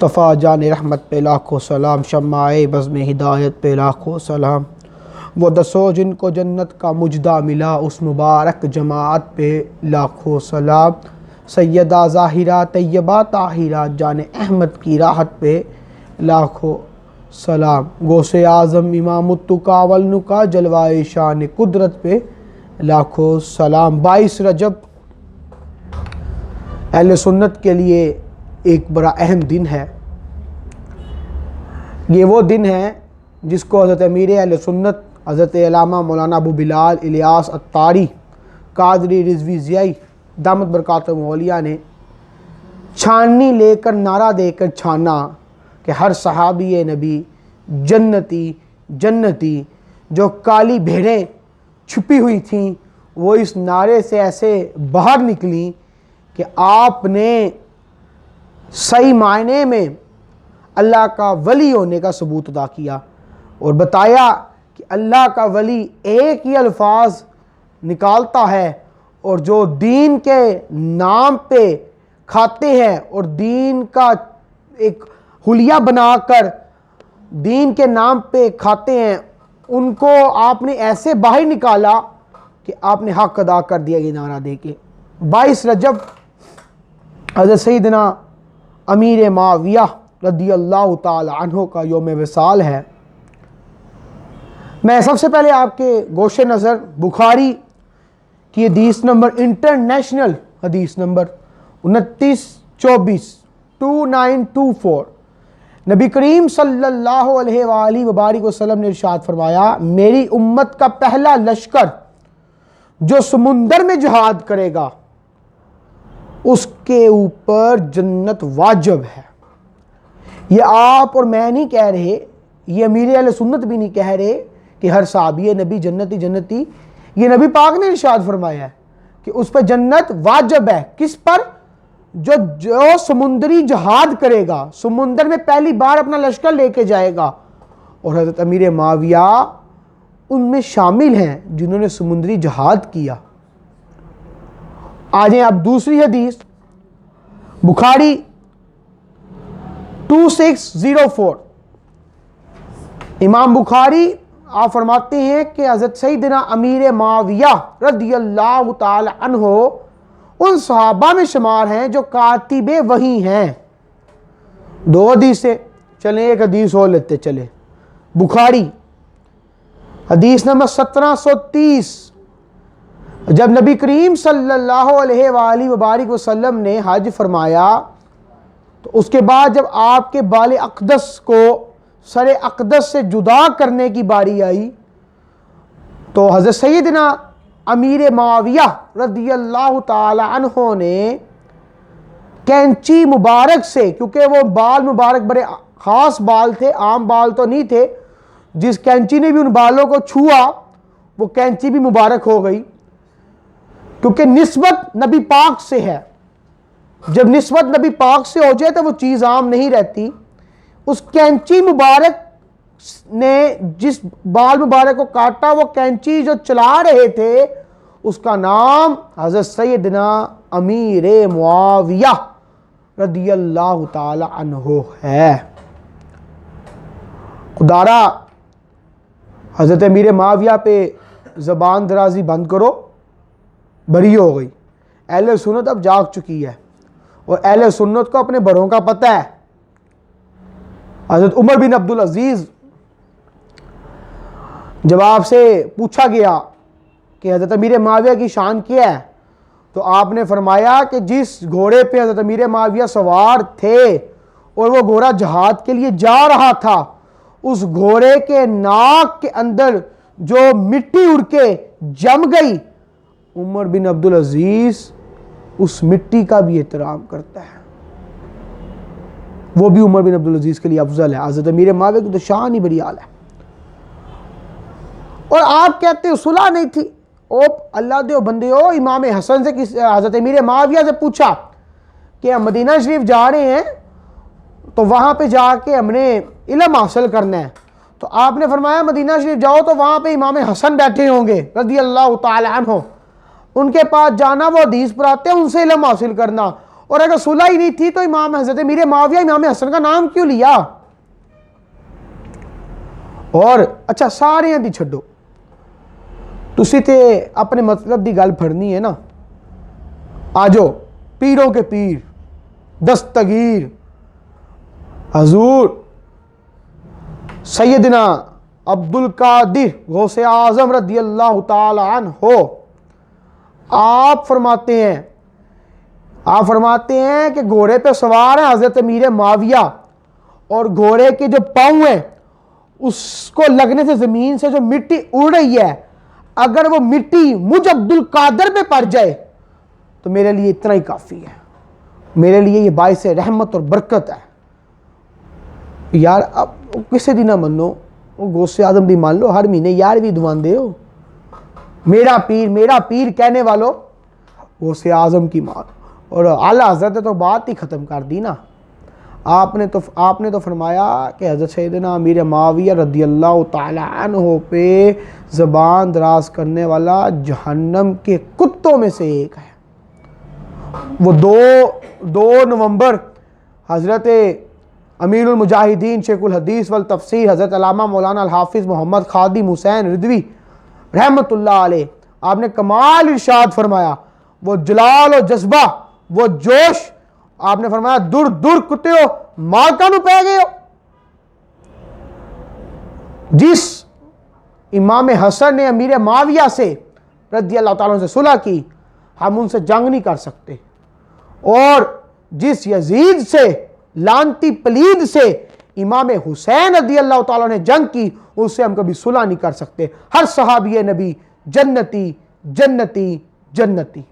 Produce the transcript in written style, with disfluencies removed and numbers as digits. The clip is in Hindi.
मुस्तफ़ा जान रहमत पे लाखों सलाम, शम्माए बज़्म हिदायत पे लाखों सलाम। वो दसो जिनको जन्नत का मुजदा मिला, उस मुबारक जमात पे लाखों सलाम। सैयदा ज़ाहिरा तैयबा ताहिरा जान अहमद की राहत पे लाखों सलाम। गौसे आज़म इमामुत्तुका वल्नुका जलवाए शान कुदरत पे लाखों सलाम। 22 रजब अहले सुन्नत के लिए एक बड़ा अहम दिन है। ये वो दिन है जिसको हज़रत अमीर अहले सुन्नत हज़रत अल्लामा मौलाना अबू बिलाल इलियास अत्तारी कादरी रिज़वी ज़ियाई दामत बरकातुहू औलिया ने छाननी लेकर नारा देकर छाना कि हर सहाबी नबी जन्नती जन्नती। जो काली भेड़ें छुपी हुई थीं वो इस नारे से ऐसे बाहर निकली कि आपने सही मायने में अल्लाह का वली होने का सबूत अदा किया और बताया कि अल्लाह का वली एक ही अल्फाज निकालता है और जो दीन के नाम पे खाते हैं और दीन का एक हुलिया बनाकर दीन के नाम पे खाते हैं, उनको आपने ऐसे बाहर निकाला कि आपने हक अदा कर दिया ये नारा दे के। 22 रजब हज़रत सैयदना अमीर मुआविया रदियल्लाहु ताला अन्हु का यौम विसाल है। मैं सबसे पहले आपके गोशे नज़र बुखारी की हदीस नंबर इंटरनेशनल हदीस नंबर 2924 नबी करीम सल्लल्लाहु अलैहि वसल्लम ने इरशाद फरमाया, मेरी उम्मत का पहला लश्कर जो समुंदर में जिहाद करेगा उसके ऊपर जन्नत वाजिब है। ये आप और मैं नहीं कह रहे, ये अमीर अहले सुन्नत भी नहीं कह रहे कि हर साहबी नबी जन्नती जन्नती। ये नबी पाक ने इरशाद फरमाया है कि उस पर जन्नत वाजिब है। किस पर? जो समुंदरी जहाद करेगा, समुंदर में पहली बार अपना लश्कर लेके जाएगा। और हज़रत अमीर मुआविया उनमें शामिल हैं जिन्होंने समुंदरी जहाद किया। आ जाए अब दूसरी हदीस बुखारी 2604। इमाम बुखारी आप फरमाते हैं कि हज़रत सैयदना अमीर मुआविया रदियल्लाहु ताला अन्हु उन सहाबा में शुमार हैं जो कातिबे वही हैं। दो हदीसें चलें, एक हदीस और लेते चले। बुखारी हदीस नंबर 1730। जब नबी करीम सल्लल्लाहु अलैहि वसल्लम ने हज फरमाया तो उसके बाद जब आपके बाल अक़दस को सर अक़दस से जुदा करने की बारी आई तो हज़रत सैयदना अमीर मुआविया रदियल्लाहु ताला अन्हु ने कैंची मुबारक से, क्योंकि वो बाल मुबारक बड़े ख़ास बाल थे, आम बाल तो नहीं थे, जिस कैंची ने भी उन बालों को छुआ वो कैंची भी मुबारक हो गई, क्योंकि निस्बत नबी पाक से है। जब निस्बत नबी पाक से हो जाए तो वो चीज़ आम नहीं रहती। उस कैंची मुबारक ने जिस बाल मुबारक को काटा, वो कैंची जो चला रहे थे उसका नाम हज़रत सैयदना अमीर मुआविया रदियल्लाहु ताला अन्हु है। खुदारा हज़रत अमीर मुआविया पे ज़बान दराजी बंद करो, बरी हो गई। अहले सुन्नत अब जाग चुकी है और अहले सुन्नत को अपने बड़ों का पता है। हज़रत उमर बिन अब्दुल अजीज़ जब आपसे पूछा गया कि हज़रत अमीर मुआविया की शान क्या है तो आपने फरमाया कि जिस घोड़े पे हज़रत अमीर मुआविया सवार थे और वो घोड़ा जहाद के लिए जा रहा था, उस घोड़े के नाक के अंदर जो मिट्टी उड़ के जम गई, उमर बिन अब्दुल अजीज़ उस मिट्टी का भी एहतराम करता है। वो भी उमर बिन अब्दुल अजीज़ के लिए अफजल है। हज़रत अमीर मुआविया की तो शान ही बड़ी आला है। और आप कहते हो सुलह नहीं थी। ओ अल्लाह दे बंदे हो, इमाम हसन से हज़रत अमीर मुआविया से पूछा कि हम मदीना शरीफ जा रहे हैं तो वहाँ पे जाके हमने इल्म हासिल करना है, तो आपने फरमाया मदीना शरीफ जाओ तो वहाँ पे इमाम हसन बैठे होंगे रज़ियल्लाहु ताला अन्हु, उनके पास जाना, वो हदीस पढ़ाते हैं, उनसे इल्म हासिल करना। और अगर सुलह ही नहीं थी तो इमाम हजरत मीर माविया इमाम हसन का नाम क्यों लिया? और अच्छा सारे दी छड्डो, तुसी ते अपने मतलब दी गल फड़नी है ना। आजो पीरों के पीर दस्तगीर हजूर सैयदना अब्दुल कादिर गौसे आजम रदी अल्लाह ताला अन्हो, आप फरमाते हैं कि घोड़े पे सवार है हजरत मीर माविया, और घोड़े के जो पाँव है उसको लगने से ज़मीन से जो मिट्टी उड़ रही है, अगर वो मिट्टी मुझ अब्दुल कादिर पे पड़ जाए तो मेरे लिए इतना ही काफ़ी है, मेरे लिए ये बाइस रहमत और बरकत है। यार अब किसी दी ना मनो, वो गौसे आजम दी मान लो, हर महीने यार भी दुआंदे हो, मेरा पीर कहने वालों गौसे आजम की मान। और आला हजरत ने तो बात ही ख़त्म कर दी ना। आपने तो फरमाया कि हज़रत सैयदना अमीर माविया रदी अल्लाह ताला अन्हो पे ज़बान दराज करने वाला जहन्नम के कुत्तों में से एक है। वो 2 नवंबर हज़रत अमीरुल मुजाहिदीन शेखुल हदीस वल तफसीर हज़रत अल्लामा मौलाना अल हाफिज़ मोहम्मद खादिम हुसैन रिदवी रहमतुल्लाह अलैह, आपने कमाल इरशाद फरमाया, वो जलाल और जज्बा, वो जोश, आपने फरमाया दूर दूर कुत्ते हो मार कानू पै गए हो। जिस इमाम हसन ने अमीर माविया से रदी अल्लाह ताला से सुलह की, हम उनसे जंग नहीं कर सकते, और जिस यजीद से लानती पलीद से इमाम हुसैन रदी अल्लाह ताला ने जंग की, उससे हम कभी सुलह नहीं कर सकते। हर सहाबी नबी जन्नती जन्नती जन्नती।